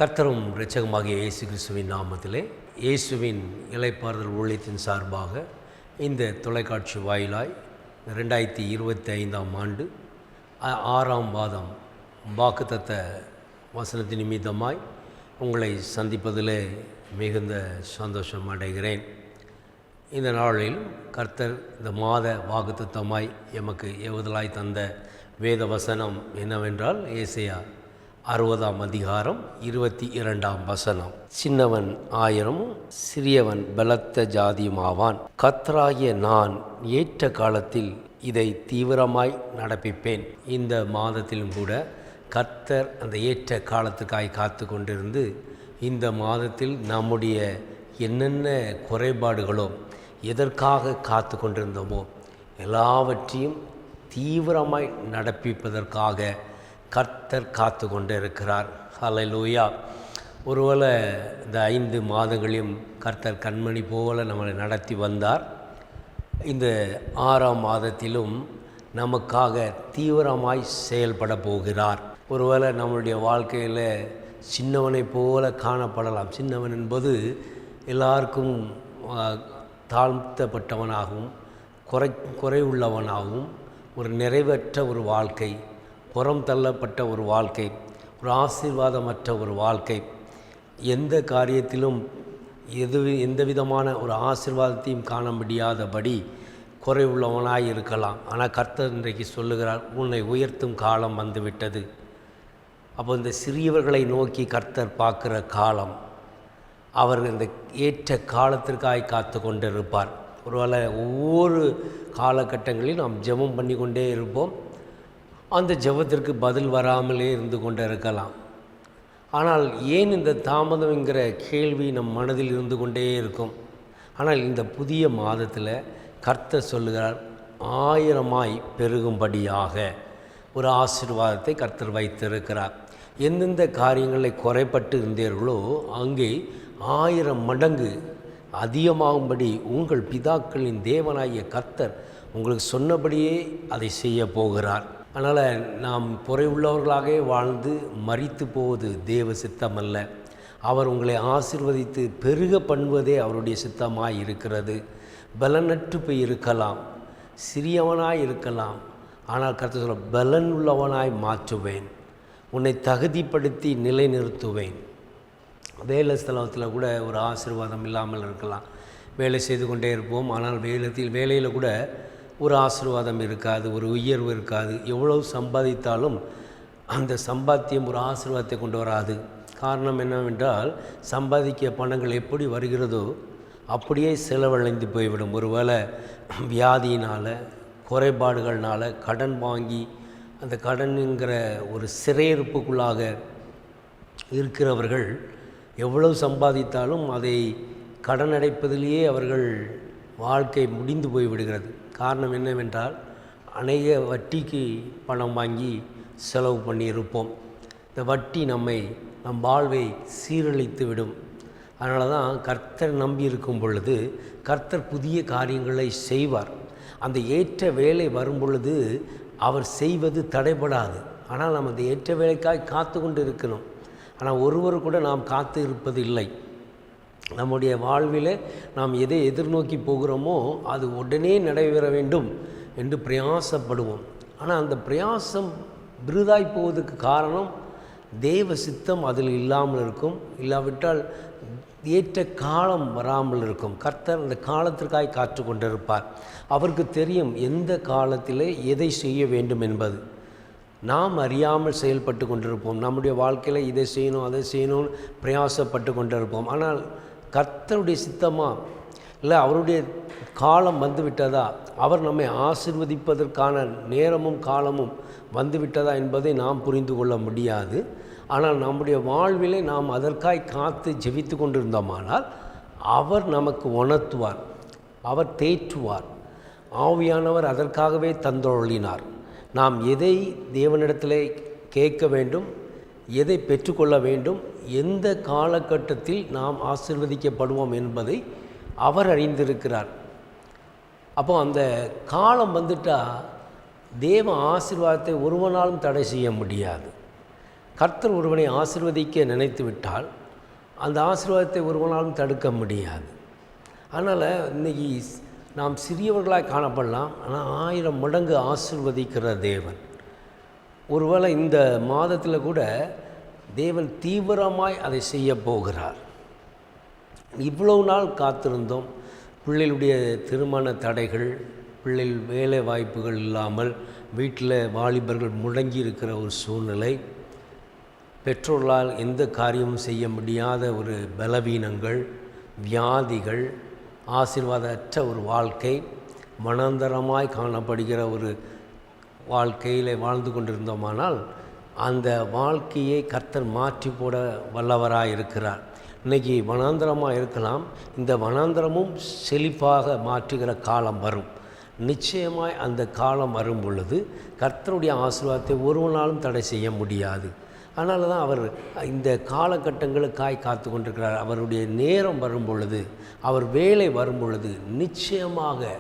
கர்த்தரும் இரட்சகமாகிய இயேசு கிறிஸ்துவின் நாமத்திலே இயேசுவின் இளைப்பாறுதல் ஊழியத்தின் சார்பாக இந்த தொலைக்காட்சி வாயிலாய் 2025 ஆண்டு 6ஆம் மாதம் வாக்குத்தத்த வசனத்தின் நிமித்தமாய் உங்களை சந்திப்பதிலே மிகுந்த சந்தோஷம் அடைகிறேன். இந்த நாளில் கர்த்தர் இந்த மாத வாக்குத்தத்தமாய் எமக்கு ஏவுதலாய் தந்த வேத வசனம் என்னவென்றால் ஏசாயா 60ஆம் அதிகாரம் 22ஆம் வசனம். சின்னவன் 1000 சிறியவன் பலத்த ஜாதியுமாவான். கர்த்தராகிய நான் ஏற்ற காலத்தில் இதை தீவிரமாய் நடப்பிப்பேன். இந்த மாதத்திலும் கூட கர்த்தர் அந்த ஏற்ற காலத்துக்காய் காத்து கொண்டிருந்து இந்த மாதத்தில் நம்முடைய என்னென்ன குறைபாடுகளோ எதற்காக காத்து கொண்டிருந்தோமோ எல்லாவற்றையும் தீவிரமாய் நடப்பிப்பதற்காக கர்த்தர் காத்து கொண்டு இருக்கிறார். ஹல்லேலூயா. ஒருவேளை இந்த 5 மாதங்களையும் கர்த்தர் கண்மணி போல நம்மளை நடத்தி வந்தார். இந்த 6ஆம் மாதத்திலும் நமக்காக தீவிரமாய் செயல்பட போகிறார். ஒருவேளை நம்மளுடைய வாழ்க்கையில் சின்னவனை போல காணப்படலாம். சின்னவன் என்பது எல்லாருக்கும் தாழ்த்தப்பட்டவனாகவும் குறைவுள்ளவனாகவும் ஒரு நிறைவற்ற ஒரு வாழ்க்கை, புறம் தள்ளப்பட்ட ஒரு வாழ்க்கை, ஒரு ஆசீர்வாதமற்ற ஒரு வாழ்க்கை, எந்த காரியத்திலும் எந்த விதமான ஒரு ஆசீர்வாதத்தையும் காண முடியாதபடி குறைவுள்ளவனாய் இருக்கலாம். ஆனால் கர்த்தர் இன்றைக்கு சொல்லுகிறார், உன்னை உயர்த்தும் காலம் வந்துவிட்டது. அப்போ இந்த சிறியவர்களை நோக்கி கர்த்தர் பார்க்குற காலம், அவர் இந்த ஏற்ற காலத்திற்காய் காத்து கொண்டு இருப்பார். ஒருவேளை ஒவ்வொரு காலகட்டங்களிலும் நாம் ஜெபம் பண்ணி கொண்டே இருப்போம். அந்த ஜெபத்திற்கு பதில் வராமலே இருந்து கொண்டு இருக்கலாம். ஆனால் ஏன் இந்த தாமதம் என்கிற கேள்வி நம் மனதில் இருந்து கொண்டே இருக்கும். ஆனால் இந்த புதிய மாதத்தில் கர்த்தர் சொல்லுகிறார், 1000 பெருகும்படியாக ஒரு ஆசீர்வாதத்தை கர்த்தர் வைத்திருக்கிறார். எந்தெந்த காரியங்களை குறைப்பட்டு இருந்தீர்களோ அங்கே 1000 மடங்கு அதிகமாகும்படி உங்கள் பிதாக்களின் தேவனாகிய கர்த்தர் உங்களுக்கு சொன்னபடியே அதை செய்ய போகிறார். அதனால் நாம் குறைவுள்ளவர்களாக வாழ்ந்து மரித்து போவது தேவ சித்தமல்ல. அவர் உங்களை ஆசீர்வதித்து பெருக பண்ணுவதே அவருடைய சித்தமாய் இருக்கிறது. பலனற்று போய் இருக்கலாம், சிறியவனாய் இருக்கலாம், ஆனால் கர்த்தர் சொல்ல, பலன் உள்ளவனாய் மாற்றுவேன், உன்னை தகுதிப்படுத்தி நிலைநிறுத்துவேன். வேலை ஸ்தலத்தில் கூட ஒரு ஆசீர்வாதம் இல்லாமல் இருக்கலாம். வேலை செய்து கொண்டே இருப்போம், ஆனால் வேலையில் கூட ஒரு ஆசீர்வாதம் இருக்காது, ஒரு உயர்வு இருக்காது. எவ்வளவு சம்பாதித்தாலும் அந்த சம்பாத்தியம் ஒரு ஆசீர்வாதத்தை கொண்டு வராது. காரணம் என்னவென்றால், சம்பாதிக்க பணங்கள் எப்படி வருகிறதோ அப்படியே செலவழிந்து போய்விடும். ஒருவேளை வியாதியினால், குறைபாடுகள்னால் கடன் வாங்கி அந்த கடனுங்கிற ஒரு சிறையிருப்புக்குள்ளாக இருக்கிறவர்கள் எவ்வளவு சம்பாதித்தாலும் அதை கடன் அடைப்பதிலேயே அவர்கள் வாழ்க்கை முடிந்து போய்விடுகிறது. காரணம் என்னவென்றால், அநேக வட்டிக்கு பணம் வாங்கி செலவு பண்ணியிருப்போம். இந்த வட்டி நம் வாழ்வை சீரழித்து விடும். அதனால தான் கர்த்தர் நம்பி இருக்கும் பொழுது கர்த்தர் புதிய காரியங்களை செய்வார். அந்த ஏற்ற வேலை வரும் பொழுது அவர் செய்வது தடைபடாது. ஆனால் நம்ம அந்த ஏற்ற வேலைக்காய் காத்து கொண்டு இருக்கணும். ஆனால் ஒருவர் கூட நாம் காத்து இருப்பது இல்லை. நம்முடைய வாழ்வில் நாம் எதை எதிர்நோக்கி போகிறோமோ அது உடனே நடைபெற வேண்டும் என்று பிரயாசப்படுவோம். ஆனால் அந்த பிரயாசம் விருதாய் போவதற்கு காரணம் தேவ சித்தம் அதில் இல்லாமல் இருக்கும். இல்லாவிட்டால் ஏற்ற காலம் வராமல் இருக்கும். கர்த்தர் அந்த காலத்திற்காய் காத்து கொண்டிருப்பார். அவருக்கு தெரியும் எந்த காலத்தில் எதை செய்ய வேண்டும் என்பது. நாம் அறியாமல் செயல்பட்டு கொண்டிருப்போம். நம்முடைய வாழ்க்கையில் இதை செய்யணும் அதை செய்யணும்னு பிரயாசப்பட்டு கொண்டிருப்போம். ஆனால் கர்த்தருடைய சித்தமா இல்லை அவருடைய காலம் வந்துவிட்டதா, அவர் நம்மை ஆசீர்வதிப்பதற்கான நேரமும் காலமும் வந்துவிட்டதா என்பதை நாம் புரிந்து கொள்ள முடியாது. ஆனால் நம்முடைய வாழ்விலே நாம் அதற்காய் காத்து ஜெபித்து கொண்டிருந்தோமானால் அவர் நமக்கு உணர்த்துவார், அவர் தேற்றுவார். ஆவியானவர் அதற்காகவே தந்தொழினார். நாம் எதை தேவனிடத்திலே கேட்க வேண்டும், எதை பெற்றுக்கொள்ள வேண்டும், எந்த காலகட்டத்தில் நாம் ஆசீர்வதிக்கப்படுவோம் என்பதை அவர் அறிந்திருக்கிறார். அப்போ அந்த காலம் வந்துட்டால் தேவ ஆசீர்வாதத்தை ஒருவனாலும் தடை செய்ய முடியாது. கர்த்தர் ஒருவனை ஆசீர்வதிக்க நினைத்து விட்டால் அந்த ஆசீர்வாதத்தை ஒருவனாலும் தடுக்க முடியாது. அதனால் இன்றைக்கி நாம் சிறியவர்களாக காணப்படலாம், ஆனால் 1000 மடங்கு ஆசீர்வதிக்கிற தேவன். ஒருவேளை இந்த மாதத்தில் கூட தேவன் தீவிரமாய் அதை செய்ய போகிறார். இவ்வளவு நாள் காத்திருந்தோம். பிள்ளைகளுடைய திருமண தடைகள், பிள்ளைகள் வேலை வாய்ப்புகள் இல்லாமல் வீட்டில் வாலிபர்கள் முடங்கி இருக்கிற ஒரு சூழ்நிலை, பெற்றோர்களால் எந்த காரியமும் செய்ய முடியாத ஒரு பலவீனங்கள், வியாதிகள், ஆசீர்வாதமற்ற ஒரு வாழ்க்கை, மனாந்தரமாய் காணப்படுகிற ஒரு வாழ்க்கையில் வாழ்ந்து கொண்டிருந்தோமானால் அந்த வாழ்க்கையை கர்த்தர் மாற்றி போட வல்லவராக இருக்கிறார். இன்றைக்கி வனாந்தரமாக இருக்கலாம், இந்த வனாந்தரமும் செழிப்பாக மாற்றுகிற காலம் வரும். நிச்சயமாய் அந்த காலம் வரும் பொழுது கர்த்தருடைய ஆசீர்வாதத்தை ஒருவனாலும் தடை செய்ய முடியாது. அதனால தான் அவர் இந்த காலகட்டங்களுக்காய் காத்து கொண்டிருக்கிறார். அவருடைய நேரம் வரும் பொழுது, அவர் வேலை வரும் பொழுது நிச்சயமாக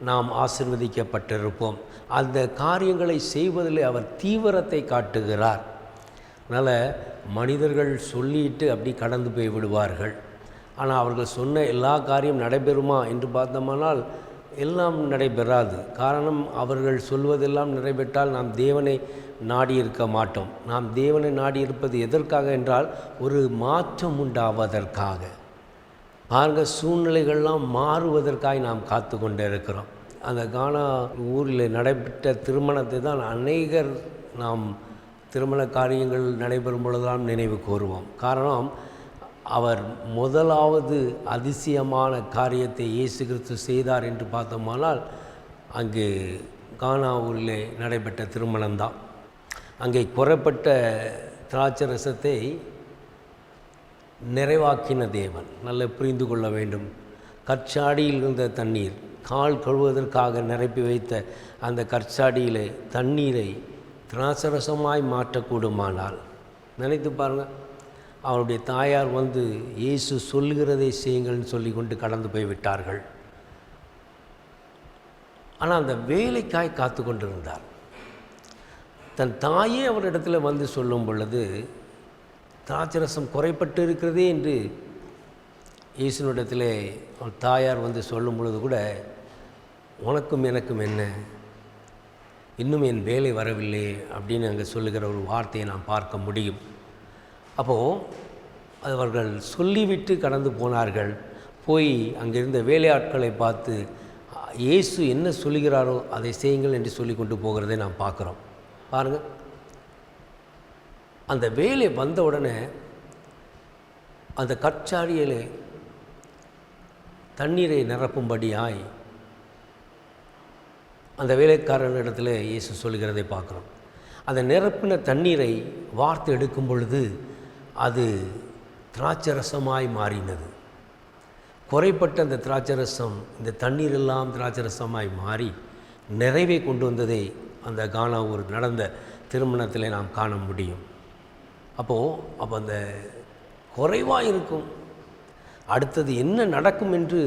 நாம் ஆசீர்வதிக்கப்பட்டிருப்போம். அந்த காரியங்களை செய்வதில் அவர் தீவிரத்தை காட்டுகிறார். அதனால் மனிதர்கள் சொல்லிட்டு அப்படி கடந்து போய் விடுவார்கள். ஆனால் அவர்கள் சொன்ன எல்லா காரியம் நடைபெறுமா என்று பார்த்தோமானால் எல்லாம் நடைபெறாது. காரணம், அவர்கள் சொல்வதெல்லாம் நிறைவேற்றால் நாம் தேவனை நாடி இருக்க மாட்டோம். நாம் தேவனை நாடி இருப்பது எதற்காக என்றால் ஒரு மாற்றம் உண்டாவதற்காக. பாருங்கள், சூழ்நிலைகள்லாம் மாறுவதற்காக நாம் காத்து கொண்டே இருக்கிறோம். அந்த கானா ஊரில் நடைபெற்ற திருமணத்தை தான் அநேகர் நாம் திருமண காரியங்கள் நடைபெறும் பொழுதெல்லாம் நினைவு கூறுவோம். காரணம், அவர் முதலாவது அதிசயமான காரியத்தை இயேசு கிறிஸ்து செய்தார் என்று பார்த்தோமானால் அங்கே கானா ஊரில் நடைபெற்ற திருமணம்தான். அங்கே குறைப்பட்ட திராட்சை ரசத்தை நிறைவாக்கின தேவன். நல்ல புரிந்து கொள்ள வேண்டும். கற்சாடியில் இருந்த தண்ணீர், கால் கழுவதற்காக நிரப்பி வைத்த அந்த கற்சாடியிலே தண்ணீரை திராட்சரசமாய் மாற்றக்கூடுமானால் நினைத்து பாருங்கள். அவருடைய தாயார் வந்து இயேசு சொல்லுகிறதை செய்யுங்கள்னு சொல்லி கொண்டு கடந்து போய் விட்டார்கள். ஆனால் அந்த வேலைக்காய் காத்து கொண்டிருந்தார். தன் தாயே அவரிடத்தில் வந்து சொல்லும் பொழுது திராட்சரசம் குறைப்பட்டு இருக்கிறதே என்று இயேசுனிடத்தில் அவள் தாயார் வந்து சொல்லும் பொழுது கூட, உனக்கும் எனக்கும் என்ன, இன்னும் என் வேலை வரவில்லை அப்படின்னு அங்கே சொல்லுகிற ஒரு வார்த்தையை நாம் பார்க்க முடியும். அப்போது அவர்கள் சொல்லிவிட்டு கடந்து போனார்கள். போய் அங்கிருந்த வேலையாட்களை பார்த்து இயேசு என்ன சொல்லுகிறாரோ அதை செய்யுங்கள் என்று சொல்லி கொண்டு போகிறதை நாம் பார்க்குறோம். பாருங்கள், அந்த வேலை வந்த உடனே அந்த கற்சாடியிலே தண்ணீரை நிரப்பும்படியாய் அந்த வேலைக்காரனிடத்தில் இயேசு சொல்கிறதை பார்க்குறோம். அந்த நிரப்பின தண்ணீரை வார்த்து எடுக்கும் பொழுது அது திராட்சரசமாய் மாறினது. குறைப்பட்ட அந்த திராட்சரசம் இந்த தண்ணீர் எல்லாம் திராட்சரசமாய் மாறி நிறைவை கொண்டு வந்ததை அந்த கானா ஊர் நடந்த திருமணத்தில் நாம் காண முடியும். அப்போ அந்த குறைவாக இருக்கும், அடுத்தது என்ன நடக்கும் என்று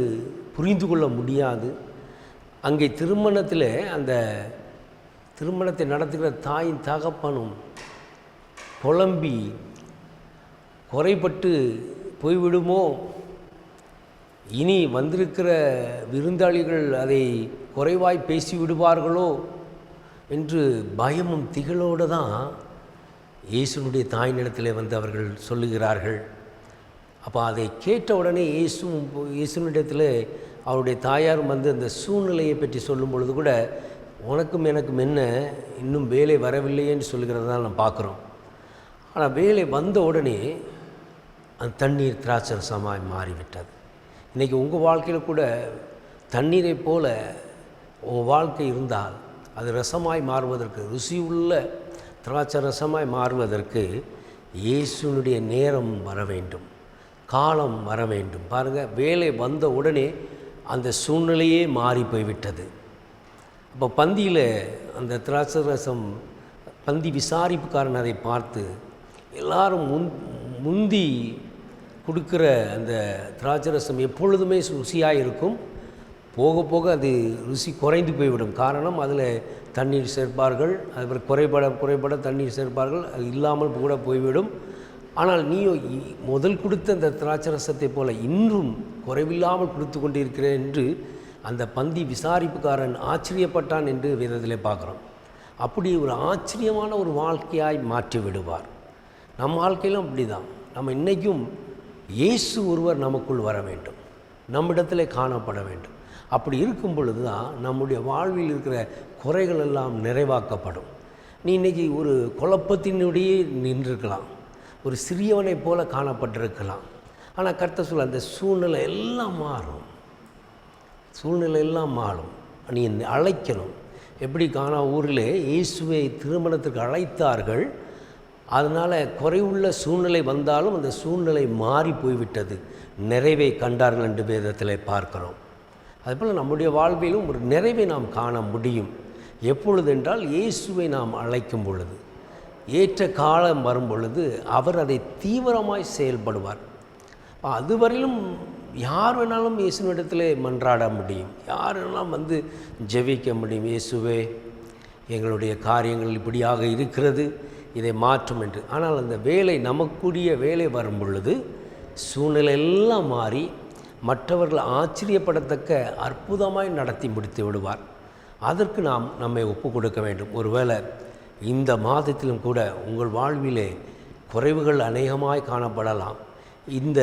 புரிந்து கொள்ள முடியாது. அங்கே திருமணத்தில் அந்த திருமணத்தை நடத்துகிற தாயின் தகப்பனும் புலம்பி குறைபட்டு போய்விடுமோ, இனி வந்திருக்கிற விருந்தாளிகள் அதை குறைவாய் பேசி விடுவார்களோ என்று பயமும் திகளோடு தான் இயேசுனுடைய தாயினிடத்தில் வந்து அவர்கள் சொல்லுகிறார்கள். அப்போ அதை கேட்ட உடனே இயேசுனிடத்தில் அவருடைய தாயாரும் வந்து அந்த சூழ்நிலையை பற்றி சொல்லும் பொழுது கூட, உனக்கும் எனக்கும் என்ன, இன்னும் வேலை வரவில்லையேன்னு சொல்லுகிறதான் நம்ம பார்க்குறோம். ஆனால் வேலை வந்த உடனே அந்த தண்ணீர் திராட்சரசமாய் மாறிவிட்டது. இன்றைக்கி உங்கள் வாழ்க்கையில் கூட தண்ணீரை போல உங்கள் வாழ்க்கை இருந்தால் அது ரசமாய் மாறுவதற்கு, ருசியுள்ள திராட்சை ரசமாய் மாறுவதற்கு இயேசுனுடைய நேரம் வர வேண்டும், காலம் வர வேண்டும். பாருங்கள், வேலை வந்த உடனே அந்த சூழ்நிலையே மாறி போய்விட்டது. அப்போ பந்தியில் அந்த திராட்சை ரசம், பந்தி விசாரிப்புக்காரன் அதை பார்த்து எல்லாரும் முந்தி கொடுக்குற அந்த திராட்சை ரசம் எப்பொழுதுமே ருசியாக இருக்கும், போக போக அது ருசி குறைந்து போய்விடும். காரணம், அதில் தண்ணீர் சேர்ப்பார்கள், அது குறைபட தண்ணீர் சேர்ப்பார்கள், அது இல்லாமல் கூட போய்விடும். ஆனால் நீயோ முதல் கொடுத்த அந்த திராட்சரசத்தை போல இன்றும் குறைவில்லாமல் கொடுத்து கொண்டிருக்கிறேன் என்று அந்த பந்தி விசாரிப்புக்காரன் ஆச்சரியப்பட்டான் என்று வேதத்திலே பார்க்குறோம். அப்படி ஒரு ஆச்சரியமான ஒரு வாழ்க்கையாய் மாற்றி விடுவார். நம் வாழ்க்கையிலும் அப்படி தான். நம்ம இன்றைக்கும் இயேசு ஒருவர் நமக்குள் வர வேண்டும், நம்மிடத்தில் காணப்பட வேண்டும். அப்படி இருக்கும் பொழுது தான் நம்முடைய வாழ்வில் இருக்கிற குறைகள் எல்லாம் நிறைவாக்கப்படும். நீ இன்றைக்கி ஒரு குழப்பத்தினுடைய நின்றிருக்கலாம், ஒரு சிறியவனைப் போல காணப்பட்டிருக்கலாம். ஆனால் கர்த்தர் சொல்ல அந்த சூழ்நிலை எல்லாம் மாறும், சூழ்நிலை எல்லாம் மாறும். நீ அழைக்கணும். எப்படி காணா ஊரில் இயேசுவை திருமணத்திற்கு அழைத்தார்கள். அதனால் குறைவுள்ள சூழ்நிலை வந்தாலும் அந்த சூழ்நிலை மாறி போய்விட்டது, நிறைவை கண்டார்கள் என்று வேதத்தில் பார்க்கிறோம். அதுபோல் நம்முடைய வாழ்விலும் ஒரு நிறைவை நாம் காண முடியும். எப்பொழுது என்றால் இயேசுவை நாம் அழைக்கும் பொழுது, ஏற்ற காலம் வரும் பொழுது அவர் அதை தீவிரமாய் செயல்படுவார். அதுவரையிலும் யார் வேணாலும் இயேசுவிடத்தில் மன்றாட முடியும், யார் வேணாலும் ஜெபிக்க முடியும். இயேசுவே, எங்களுடைய காரியங்கள் இப்படியாக இருக்கிறது, இதை மாற்றும் என்று. ஆனால் அந்த வேலை, நமக்குரிய வேலை வரும் பொழுது சூழ்நிலை எல்லாம் மாறி மற்றவர்கள் ஆச்சரியப்படத்தக்க அற்புதமாய் நடத்தி முடித்து விடுவார். அதற்கு நாம் நம்மை ஒப்பு கொடுக்க வேண்டும். ஒருவேளை இந்த மாதத்திலும் கூட உங்கள் வாழ்விலே குறைவுகள் அநேகமாய் காணப்படலாம். இந்த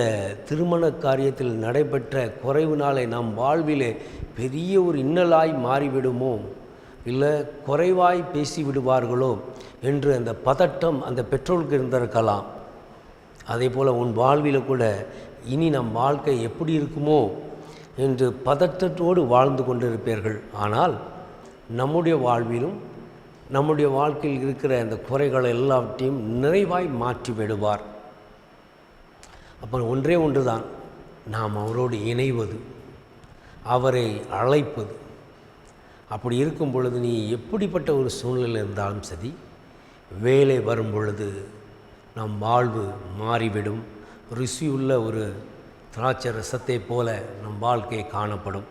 திருமண காரியத்தில் நடைபெற்ற குறைவினாலே நம் வாழ்விலே பெரிய ஒரு இன்னலாய் மாறிவிடுமோ, இல்லை குறைவாய் பேசிவிடுவார்களோ என்று அந்த பதட்டம் அந்த பெற்றோருக்கு இருந்திருக்கலாம். அதே போல் உன் வாழ்வில் கூட இனி நம் வாழ்க்கை எப்படி இருக்குமோ என்று பதட்டத்தோடு வாழ்ந்து கொண்டிருப்பீர்கள். ஆனால் நம்முடைய வாழ்விலும் நம்முடைய வாழ்க்கையில் இருக்கிற அந்த குறைகளை எல்லாவற்றையும் நிறைவாய் மாற்றி விடுவார். அப்போ ஒன்றே ஒன்று தான், நாம் அவரோடு இணைவது, அவரை அழைப்பது. அப்படி இருக்கும் பொழுது நீ எப்படிப்பட்ட ஒரு சூழ்நிலை இருந்தாலும் சரி, வேலை வரும் பொழுது நம் வாழ்வு மாறிவிடும். ருசியுள்ள ஒரு திராட்சை ரசத்தை போல நம் வாழ்க்கை காணப்படும்.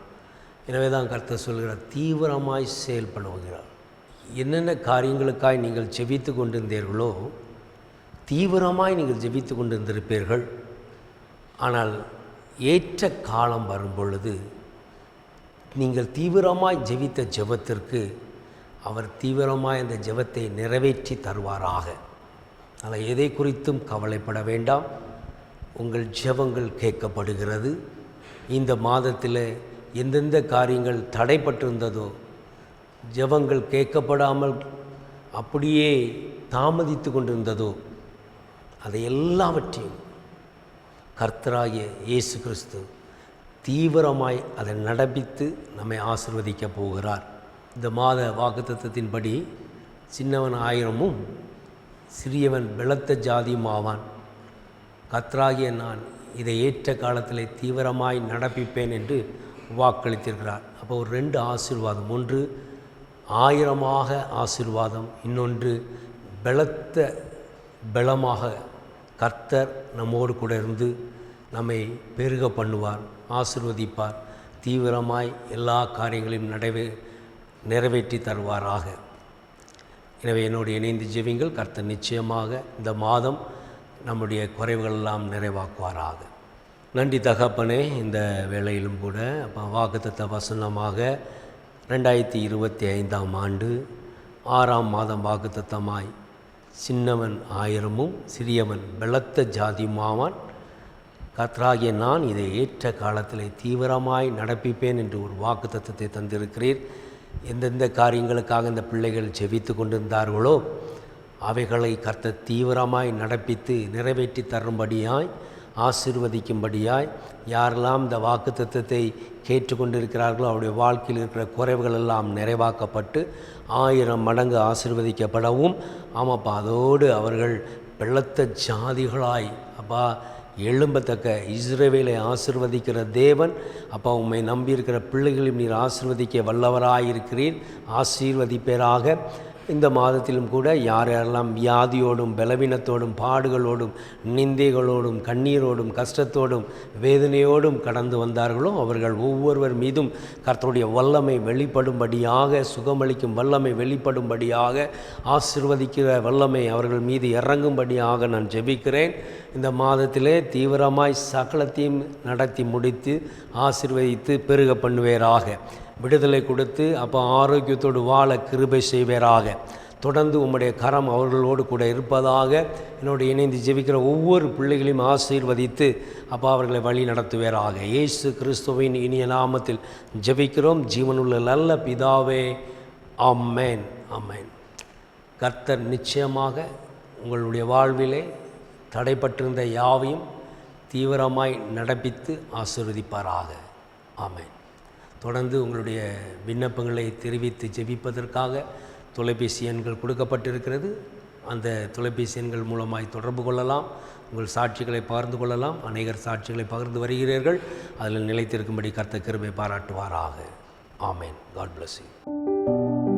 எனவே தான் கர்த்தர் சொல்கிறார், தீவிரமாய் செயல்படுகிறார். என்னென்ன காரியங்களுக்காய் நீங்கள் ஜெபித்து கொண்டிருந்தீர்களோ தீவிரமாய் நீங்கள் ஜெபித்து கொண்டிருந்திருப்பீர்கள். ஆனால் ஏற்ற காலம் வரும் பொழுது நீங்கள் தீவிரமாய் ஜெபித்த ஜெபத்திற்கு அவர் தீவிரமாய் அந்த ஜெபத்தை நிறைவேற்றி தருவாராக. ஆனால் எதை குறித்தும் கவலைப்பட வேண்டாம். உங்கள் ஜெபங்கள் கேட்கப்படுகிறது. இந்த மாதத்தில் எந்தெந்த காரியங்கள் தடைப்பட்டிருந்ததோ, ஜெபங்கள் கேட்கப்படாமல் அப்படியே தாமதித்து கொண்டிருந்ததோ, அதை எல்லாவற்றையும் கர்த்தராகிய இயேசு கிறிஸ்து தீவிரமாய் அதை நடப்பித்து நம்மை ஆசீர்வதிக்கப் போகிறார். இந்த மாத வாக்குத்தத்தத்தின்படி சின்னவன் 1000 சிறியவன் பலத்த ஜாதியும் ஆவான். கர்த்தராகிய நான் இதை ஏற்ற காலத்தில் தீவிரமாய் நடப்பிப்பேன் என்று வாக்களித்திருக்கிறார். அப்போ ஒரு 2 ஆசீர்வாதம், ஒன்று 1000மாக ஆசீர்வாதம், இன்னொன்று பலமாக கர்த்தர் நம்மோடு கூட இருந்து நம்மை பெருக பண்ணுவார், ஆசீர்வதிப்பார், தீவிரமாய் எல்லா காரியங்களையும் நிறைவேற்றி தருவாராக. எனவே என்னோடு இணைந்து ஜெபிங்கள். கர்த்தர் நிச்சயமாக இந்த மாதம் நம்முடைய குறைவுகள் எல்லாம் நிறைவாக்குவாராக. நன்றி தகப்பனே. இந்த வேளையிலும் கூட வாக்குத்தத்த வசனமாக 2025ஆம் ஆண்டு 6ஆம் மாதம் வாக்குத்தத்தமாய் சின்னவன் 1000 சிறியவன் பலத்த ஜாதியுமாவான். கர்த்தராகிய நான் இதை ஏற்ற காலத்தில் தீவிரமாய் நடப்பிப்பேன் என்று ஒரு வாக்குத்தத்தத்தை தந்திருக்கிறீர். எந்தெந்த காரியங்களுக்காக இந்த பிள்ளைகள் ஜெபித்து கொண்டிருந்தார்களோ அவைகளை கர்த்தர் தீவிரமாய் நடப்பித்து நிறைவேற்றி தரும்படியாய், ஆசீர்வதிக்கும்படியாய், யாரெல்லாம் இந்த வாக்குத்தத்தத்தை கேட்டுக்கொண்டிருக்கிறார்களோ அவருடைய வாழ்க்கையில் இருக்கிற குறைவுகள் எல்லாம் நிறைவாக்கப்பட்டு 1000 மடங்கு ஆசீர்வதிக்கப்படவும், ஆமாப்பா, அதோடு அவர்கள் பலத்த ஜாதிகளாய் அப்பா எழும்பத்தக்க இஸ்ரவேலை ஆசீர்வதிக்கிற தேவன், அப்பா உம்மை நம்பியிருக்கிற பிள்ளைகளையும் நீர் ஆசீர்வதிக்க வல்லவராயிருக்கிறீர். ஆசீர்வதிப்பேராக. இந்த மாதத்திலும் கூட யார் யாரெல்லாம் வியாதியோடும் பலவீனத்தோடும் பாடுகளோடும் நிந்தைகளோடும் கண்ணீரோடும் கஷ்டத்தோடும் வேதனையோடும் கடந்து வந்தார்களோ அவர்கள் ஒவ்வொருவர் மீதும் கர்த்தருடைய வல்லமை வெளிப்படும்படியாக, சுகமளிக்கும் வல்லமை வெளிப்படும்படியாக, ஆசீர்வதிக்கிற வல்லமை அவர்கள் மீது இறங்கும்படியாக நான் ஜெபிக்கிறேன். இந்த மாதத்திலே தீவிரமாய் சகலத்தையும் நடத்தி முடித்து ஆசீர்வதித்து பெருக பண்ணுவேராக. விடுதலை கொடுத்து அப்போ ஆரோக்கியத்தோடு வாழ கிருபை செய்வேராக. தொடர்ந்து உம்முடைய கரம் அவர்களோடு கூட இருப்பதாக. என்னோடு இணைந்து ஜெபிக்கிற ஒவ்வொரு பிள்ளைகளையும் ஆசீர்வதித்து அப்போ அவர்களை வழி நடத்துவேராக. இயேசு கிறிஸ்துவின் இனிய நாமத்தில் ஜெபிக்கிறோம் ஜீவனுள்ள நல்ல பிதாவே. ஆமென், ஆமென். கர்த்தர் நிச்சயமாக உங்களுடைய வாழ்விலே தடைப்பட்டிருந்த யாவையும் தீவிரமாய் நடப்பித்து ஆசீர்வதிப்பாராக. ஆமென். தொடர்ந்து உங்களுடைய விண்ணப்பங்களை தெரிவித்து ஜெபிப்பதற்காக தொலைபேசி எண்கள் கொடுக்கப்பட்டிருக்கிறது. அந்த தொலைபேசி எண்கள் மூலமாய் தொடர்பு கொள்ளலாம். உங்கள் சாட்சிகளை பகிர்ந்து கொள்ளலாம். அநேகர் சாட்சிகளை பகிர்ந்து வருகிறீர்கள். அதில் நிலைத்திருக்கும்படி கர்த்தர் கிருபை பாராட்டுவாராக. ஆமென். God bless you.